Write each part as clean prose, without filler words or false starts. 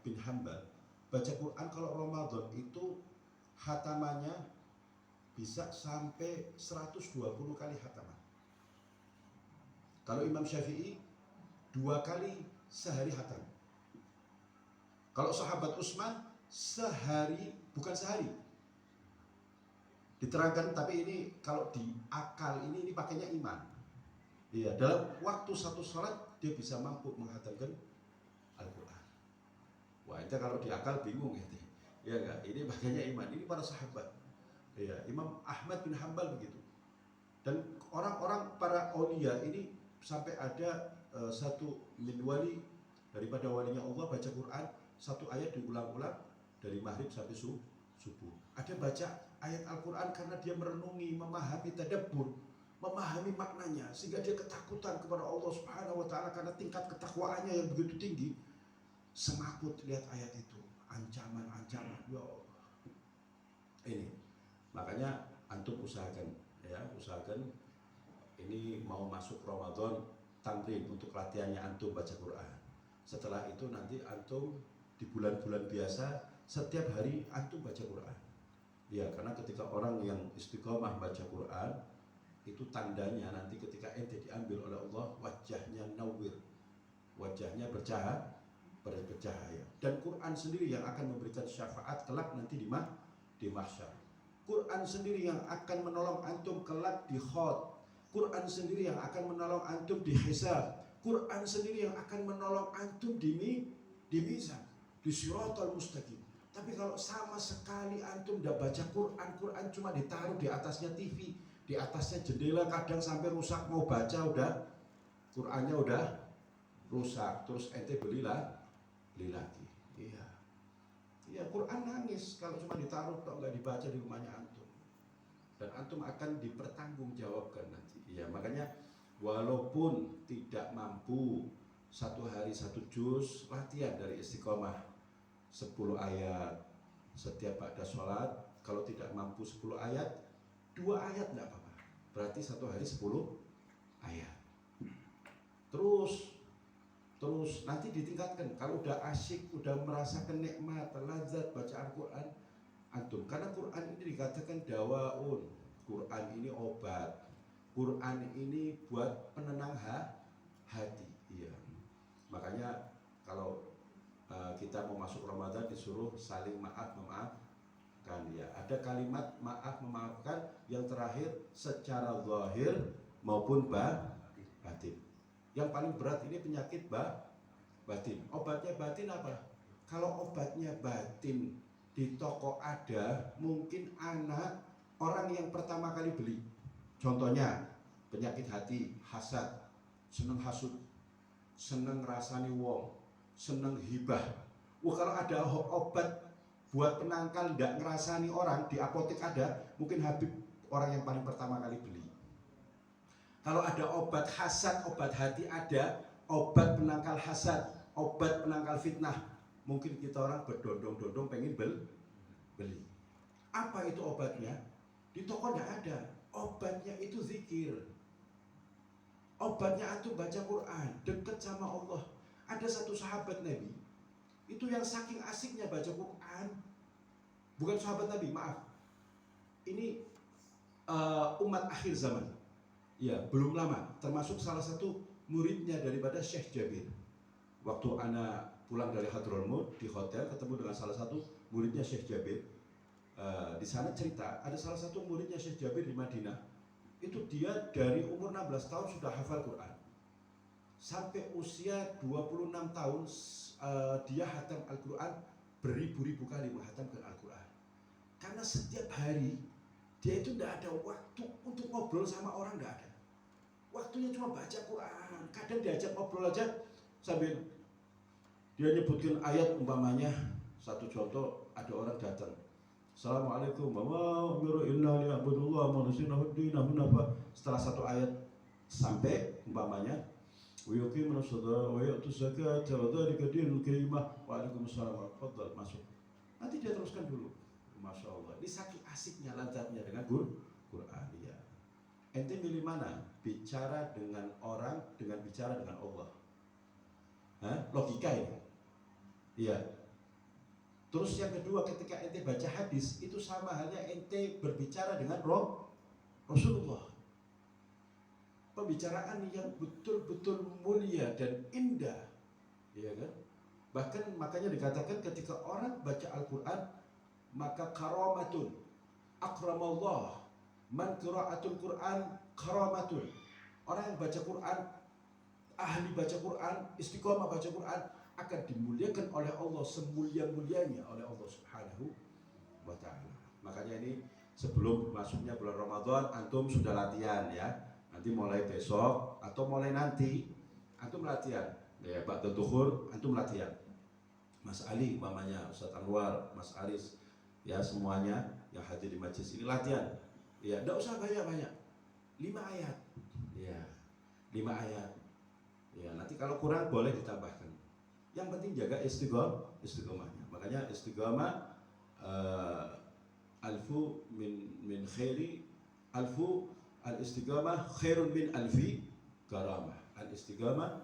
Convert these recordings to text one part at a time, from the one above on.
bin Hanbal, baca Quran kalau Ramadan itu hatamannya bisa sampai 120 kali hataman. Kalau Imam Syafi'i 2 kali sehari hatam. Kalau sahabat Utsman sehari, bukan sehari. Diterangkan, tapi ini kalau di akal ini pakainya iman. Iya, dalam waktu satu sholat dia bisa mampu menghatamkan Al-Quran. Wah, itu kalau di akal bingung gitu. Ya enggak, ini pakainya iman. Ini para sahabat. Iya, Imam Ahmad bin Hanbal begitu. Dan orang-orang para aulia ini sampai ada satu min wali daripada walinya Allah baca Quran satu ayat diulang-ulang dari maghrib sampai subuh. Ada baca ayat Al-Quran karena dia merenungi, memahami, tadabbur, memahami maknanya sehingga dia ketakutan kepada Allah Subhanahu wa taala karena tingkat ketakwaannya yang begitu tinggi. Semaput lihat ayat itu, ancaman-ancaman, ya Allah. Ini makanya antum usahakan ini mau masuk Ramadan tamrin untuk latihannya antum baca Quran. Setelah itu nanti antum di bulan-bulan biasa setiap hari antum baca Quran. Ya, karena ketika orang yang istiqomah baca Quran itu tandanya nanti ketika ente diambil oleh Allah wajahnya nawir, wajahnya bercahaya, dan Quran sendiri yang akan memberikan syafaat kelak nanti di mahsyar. Quran sendiri yang akan menolong antum kelak di khot. Quran sendiri yang akan menolong antum di hisab. Quran sendiri yang akan menolong antum di mizan, di siratal mustaqim. Tapi kalau sama sekali antum udah baca Quran, Quran cuma ditaruh di atasnya TV, di atasnya jendela, kadang sampai rusak, mau baca udah Qurannya udah rusak, terus ente beli lagi. Iya, Quran nangis kalau cuma ditaruh atau nggak dibaca di rumahnya antum. Dan antum akan dipertanggungjawabkan nanti. Iya, makanya walaupun tidak mampu satu hari satu juz, latihan dari istiqomah 10 ayat setiap pada sholat. Kalau tidak mampu 10 ayat, 2 ayat enggak apa-apa. Berarti satu hari 10 ayat. Terus nanti ditingkatkan. Kalau udah asyik, udah merasakan nikmat, lazat baca Al-Quran antum. Karena Quran ini dikatakan dawaun, Quran ini obat, Quran ini buat penenang hati. Iya. Makanya kalau kita mau masuk Ramadan disuruh saling memaafkan, ya. Ada kalimat maaf memaafkan yang terakhir secara zahir maupun batin. Yang paling berat ini penyakit batin. Obatnya batin apa? Kalau obatnya batin di toko ada, mungkin anak orang yang pertama kali beli. Contohnya penyakit hati, hasad, seneng hasud, seneng rasani wong, seneng hibah. Wah, kalau ada obat buat penangkal nggak ngerasani orang di apotek ada, mungkin Habib orang yang paling pertama kali beli. Kalau ada obat hasad, obat hati ada, obat penangkal hasad, obat penangkal fitnah, mungkin kita orang berdondong-dondong pengen beli. Apa itu obatnya? Di toko nggak ada. Obatnya itu zikir. Obatnya antum baca Quran, dekat sama Allah. Ada satu sahabat Nabi, itu yang saking asiknya baca Quran, bukan sahabat Nabi, maaf. Ini umat akhir zaman. Ya, belum lama, termasuk salah satu muridnya daripada Syekh Jabir. Waktu anak pulang dari Hadramut di hotel ketemu dengan salah satu muridnya Syekh Jabir. Di sana cerita ada salah satu muridnya Syekh Jabir di Madinah. Itu dia dari umur 16 tahun sudah hafal Quran. Sampai usia 26 tahun dia hatam Al-Quran, beribu-ribu kali menghatamkan Al-Quran. Karena setiap hari dia itu tidak ada waktu untuk ngobrol sama orang, tidak ada. Waktunya cuma baca Quran. Kadang diajak ngobrol aja sambil dia nyebutkan ayat, umpamanya satu contoh, ada orang datang, Assalamualaikum setelah satu ayat sampai umpamanya masuk. Nanti dia teruskan dulu. Masya Allah, ini saking asiknya, lazatnya dengan Quran. Ya. Ente milih mana? Bicara dengan orang dengan bicara dengan Allah? Logika ini. Iya. Terus yang kedua, ketika ente baca hadis, itu sama halnya ente berbicara dengan Rasulullah. Pembicaraan yang betul-betul mulia dan indah, ya kan? Bahkan makanya dikatakan ketika orang baca Al-Quran, maka karamatun, akramallah, man qira'atul Quran karamatun. Orang yang baca Quran, ahli baca Quran, istiqomah baca Quran, akan dimuliakan oleh Allah semulia-mulianya oleh Allah Subhanahu wa ta'ala. Makanya ini sebelum masuknya bulan Ramadan, antum sudah latihan ya. Nanti mulai besok atau mulai nanti antum latihan. Ya, Pak Tutuhur, antum latihan. Mas Ali mamanya, Ustaz Anwar, Mas Aris, ya semuanya yang hadir di majelis ini latihan. Ya, enggak usah banyak-banyak. 5 ayat. Ya, 5 ayat. Ya, nanti kalau kurang boleh ditambahkan. Yang penting jaga istiqomahnya. Makanya istiqomah alfu min khairi, alfu al istiqomah khairun min alfi karamah. Al istiqomah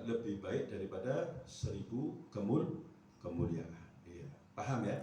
lebih baik daripada 1000 kemuliaan. Iya. Paham ya?